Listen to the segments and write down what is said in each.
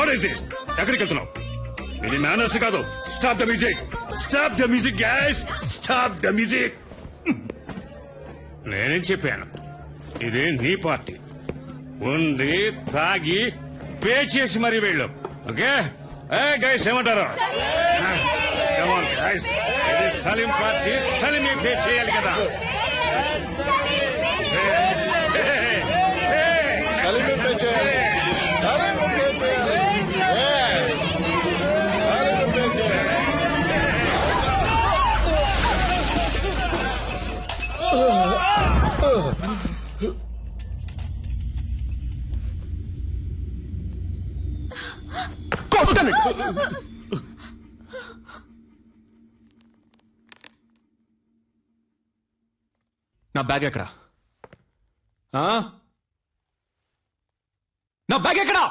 What is this? ఎక్కడికి వెళ్తున్నావు? ఇది మేనర్స్ కాదు. Stop the music, stop the music guys, stop the music. నేనేం చెప్పాను? ఇది నీ పార్టీ. ఉంది, తాగి పే చేసి మరీ వెళ్ళు. ఓకే గైస్, ఏమంటారు? గైస్, ఇది సలీం పార్టీ, సలీమే పే చేయాలి కదా. నా బ్యాగ్ ఎక్కడా? నా బ్యాగ్ ఎక్కడా?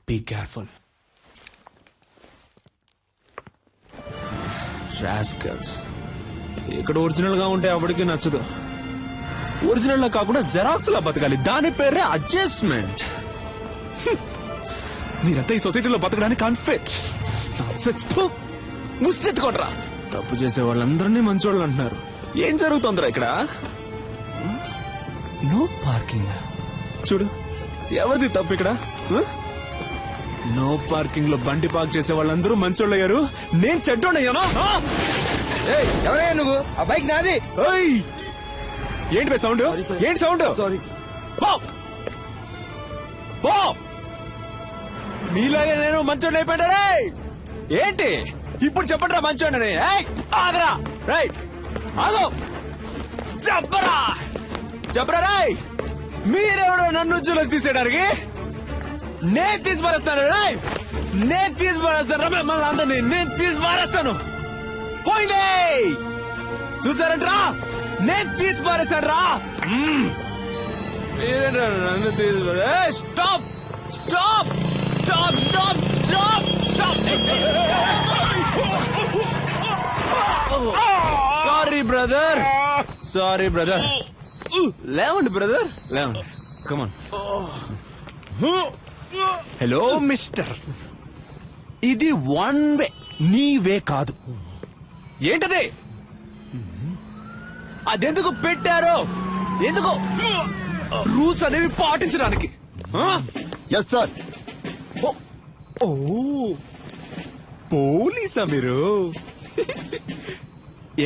Be careful. రాస్కల్స్. ఇక్కడ ఒరిజినల్ గా ఉంటే ఎవరికి నచ్చదు. ఒరిజినల్ లా కాకుండా జెరాక్స్ లా బతకాలి. దాని పేరే అడ్జస్ట్మెంట్. మీరంతా ఈ సొసైటీలో బతకడానికి అన్ఫిట్. ముష్టెత్తుకోట్రా. తప్పు చేసే వాళ్ళందరినీ మంచోళ్ళు అంటున్నారు. ఏం జరుగుతుందిరా ఇక్కడ? No parking. చూడు, ఎవరిది తప్పు ఇక్కడ? నో పార్కింగ్ లో బండి పార్క్ చేసే వాళ్ళందరూ మంచోళ్ళు అయ్యారు. నేను చెడ్డోడయ్యానా? ఎవరయ్యా నువ్వు? ఆ బైక్ నాది. ఏంటి సౌండ్? ఏంటి సౌండ్? సారీ. మీలాగే నేను మంచోడిని అయిపోయినా. ఏంటి ఇప్పుడు చెప్పండి రా మంచోడిని. ఆగరా. రైట్, ఆగో. చెప్పరా చెప్పరా. రాయ్, మీరెవడో నన్ను జులస్ తీసేయడానికి? నేను తీసి పారేస్తాను. రాయ్, నేను తీసి పారేస్తాను. మిమ్మల్ని అందరినీ నేను తీసి పారేస్తాను. పోయిందే చూసారంట్రా? నేను తీసి పారేశాను రా. నన్ను తీసి stop stop stop stop stop stop. Sorry brother, sorry brother. లేవండి బ్రదర్, లేవండి. కమాన్. హలో మిస్టర్, ఇది వన్ వే, నీ వే కాదు. ఏంటది? అదెందుకు పెట్టారో? ఎందుకు? రూల్స్ అనేవి పాటించడానికి. Yes sir. ఓ, పోలీసా మీరు?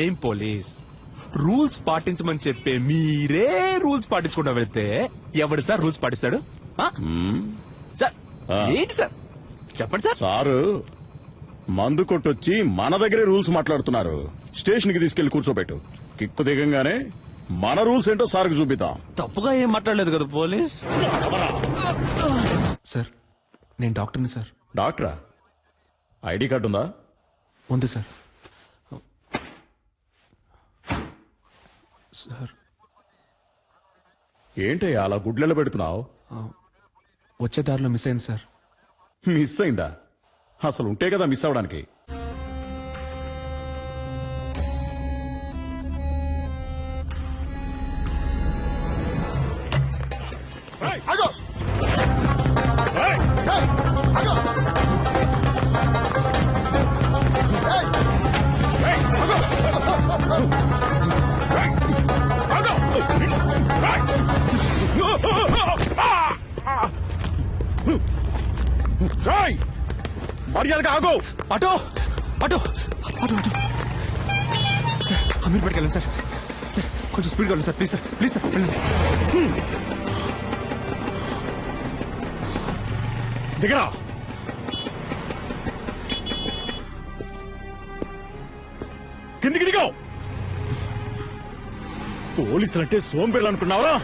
ఏం పోలీస్? రూల్స్ పాటించమని చెప్పే మీరే రూల్స్ పాటించకుండా వెళ్తే ఎవడు సార్ రూల్స్ పాటిస్తాడు? సార్ ఏంటి సార్ చెప్పండి సార్. సారు మందు కొట్టొచ్చి మన దగ్గరే రూల్స్ మాట్లాడుతున్నారు. స్టేషన్ కి తీసుకెళ్లి కూర్చోబెట్టు. కిక్కు దిగంగానే మన రూల్స్ ఏంటో సార్కి చూపిద్దాం. తప్పుగా ఏం మాట్లాడలేదు కదా పోలీస్. సార్, నేను డాక్టర్ని సార్. డాక్టరా? ఐడి కార్డు ఉందా? ఉంది సార్. సార్, ఏంటి అలా గుడ్లెల పెడుతున్నావు? వచ్చే దారిలో మిస్ అయింది సార్. మిస్ అయిందా? అసలు ఉంటే కదా మిస్ అవడానికి. మర్యాదగా ఆగో. Auto auto auto auto. Sir, Ameer పట్టుకెళ్ళండి సార్. సార్, కొంచెం స్పీడ్గా వెళ్ళండి sir. Please sir, please sir, వెళ్ళండి. దిగరా. కిందికి దిగో. పోలీసులంటే సోంబేళ్ళు అనుకున్నావరా?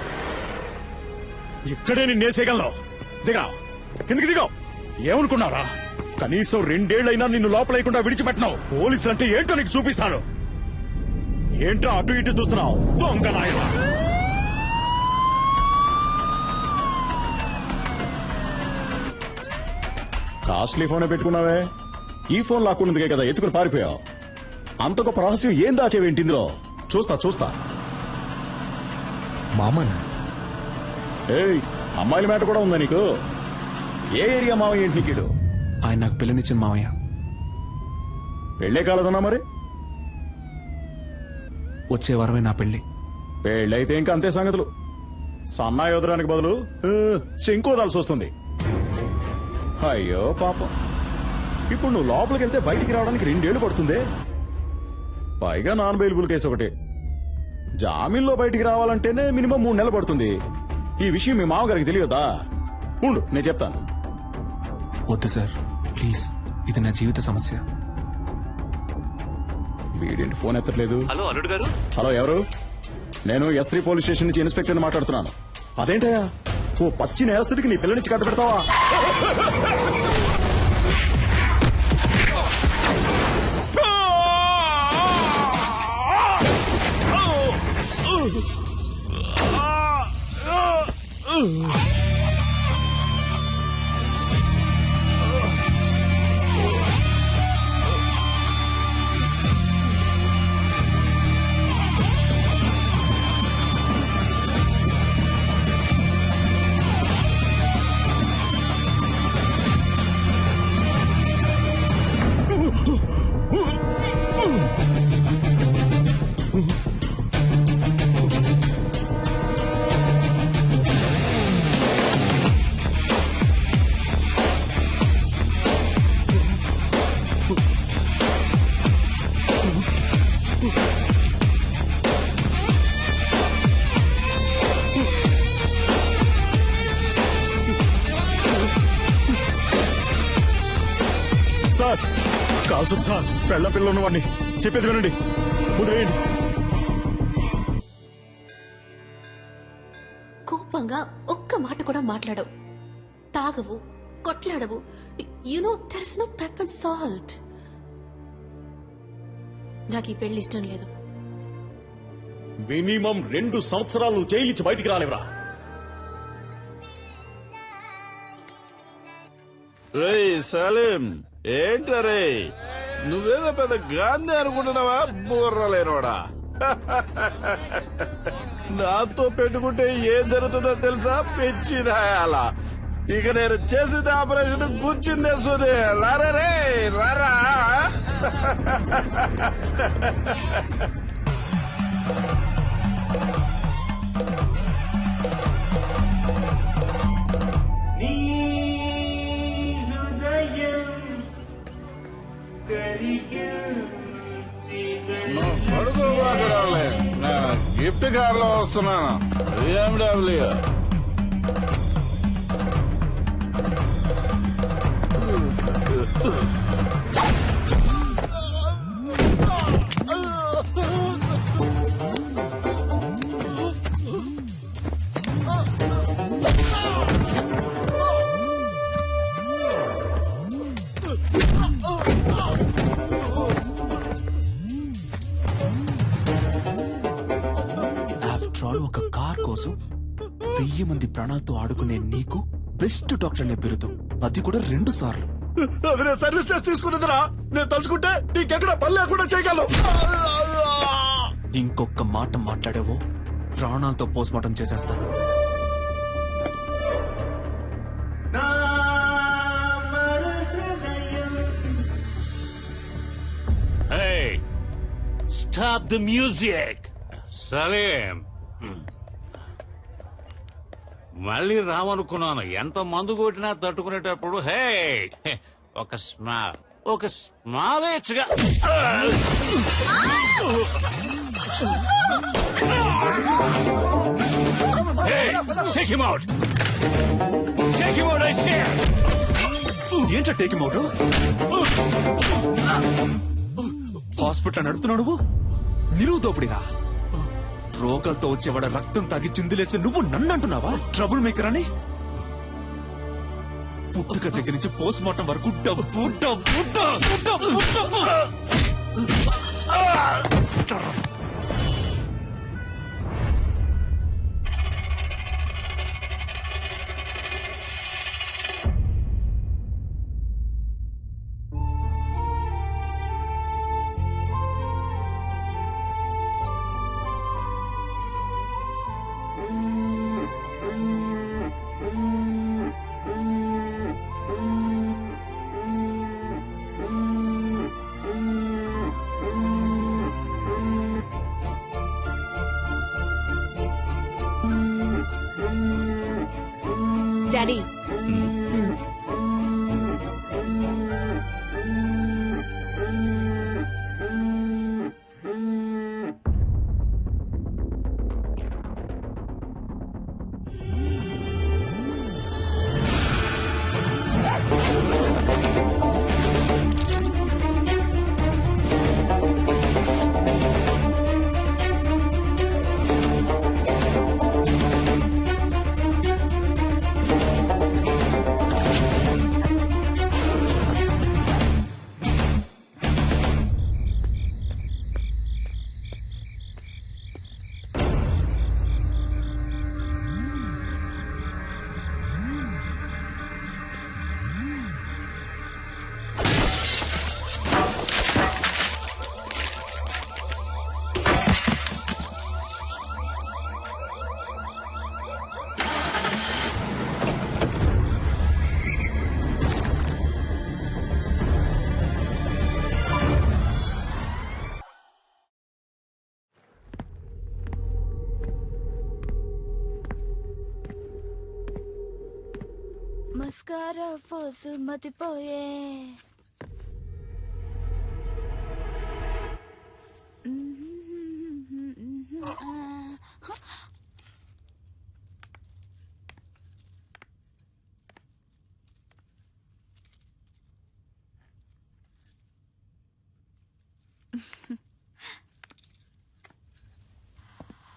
ఇక్కడే నిన్నేసేయగలను. దిగరా, కిందికి దిగో. ఏమనుకున్నారా? కనీసం 2 ఏళ్లైనా నిన్ను లోపలేయకుండా విడిచిపెట్టినావు. పోలీసులంటే ఏంటో నీకు చూపిస్తాను. ఏంటో అటు ఇటు చూస్తున్నావు? దొంగ నాయనా. కాస్ట్లీ ఫోనే పెట్టుకున్నావే. ఈ ఫోన్ లాక్కున్నదిగే కదా ఎత్తుకుని పారిపోయావు. అంత గొప్ప రహస్యం ఏం దాచేవేంటి ఇందులో? చూస్తా. మామనా? ఏయ్, అమ్మాయిల మాట కూడా ఉందా నీకు? ఏ ఏరియా మావయ్య ఏంటి నీకిడు? ఆయన నాకు పిల్లనిచ్చింది మామయ్య. పెళ్ళే కాలేదన్నా మరి? వచ్చే వారమే నా పెళ్లి. పెళ్ళైతే ఇంకా అంతే సంగతులు. సన్నాయి వదడానికి బదులు శంకు వదాల్సి వస్తుంది. అయ్యో పాపం, ఇప్పుడు నువ్వు లోపలికి వెళ్తే బయటికి రావడానికి 2 ఏళ్లు పడుతుంది. పైగా నాన్ బెయిలబుల్ కేసు ఒకటి. జామీన్లో బయటికి రావాలంటేనే మినిమం 3 నెలలు పడుతుంది. ఈ విషయం మీ మామగారికి తెలియదా? ఉండు, నేను చెప్తాను. వద్దు సార్, ప్లీజ్, ఇది నా జీవిత సమస్య. వీడేంటి ఫోన్ ఎత్తట్లేదు? హలో అల్లుడు గారు. హలో, ఎవరు? నేను S3 పోలీస్ స్టేషన్ నుంచి ఇన్స్పెక్టర్ మాట్లాడుతున్నాను. అదేంటయ్యా, ఓ పచ్చి నేరస్తుడికి నీ పిల్ల నుంచి కట్ట పెడతావా? సార్, కాల్చదు సార్. పెళ్ళ పిల్ల ఉన్నవాడిని. చెప్పేది వినండి, ముదిరేయండి. కోపంగా ఒక్క మాట కూడా మాట్లాడవు, తాగవు, కొట్లాడవు. There is no pepper and salt. నాకు ఈ పెళ్లి ఇష్టం లేదు. మినిమం 2 సంవత్సరాలు జైలిచ్చి బయటికి రాలేవరా? రేయ్ సలీం, ఏంటరే నువ్వేదో పెద్ద గాంధీ అనుకుంటున్నావా? బుర్రలేనోడా. నాతో పెట్టుకుంటే ఏం జరుగుతుందో తెలుసా? పెచ్చిదాయాల. ఇక నేను చేసిన ఆపరేషన్ కూర్చుందే సుదే. రారా రే, రారా. పడుకోబాకరాలే, నేను గిఫ్ట్ కార్ లో వస్తున్నాను. BMW. ఆఫ్టర్ ఆల్, ఒక కార్ కోసం 1000 మంది ప్రాణాలతో ఆడుకునే నీకు బెస్ట్ డాక్టర్ అనే బిరుదు, అది కూడా 2 సార్లు. అది నేను సర్వీస్ చేసి తీసుకున్నదిరా. నేను తలుచుకుంటే నీకెక్కడ పని లేకుండా చేయగలను. ఇంకొక మాట మాట్లాడావో ప్రాణాలతో పోస్ట్మార్టం చేసేస్తాను. Hey, stop the music. Salim, మళ్ళీ రావనుకున్నాను. ఎంత మందు కొట్టినా తట్టుకునేటప్పుడు హే ఒక స్మాల్ ఇచ్చగా. Take him out. Take him out, I say. ఏంటో టేక్ మౌట్? హాస్పిటల్ నడుపుతున్నావు నువ్వు? నిలువు దోపిడిగా రోగాలతో వచ్చేవాడ రక్తం తాగి చిందులేసి నువ్వు నన్ను అంటున్నావా ట్రబుల్ మేకర్ అని? పుట్టుక దగ్గర నుంచి పోస్ట్ మార్టం వరకు డబ్బు డబ్బు డబ్బు డబ్బు డబ్బు. Daddy mascara ఫోసు మతిపోయే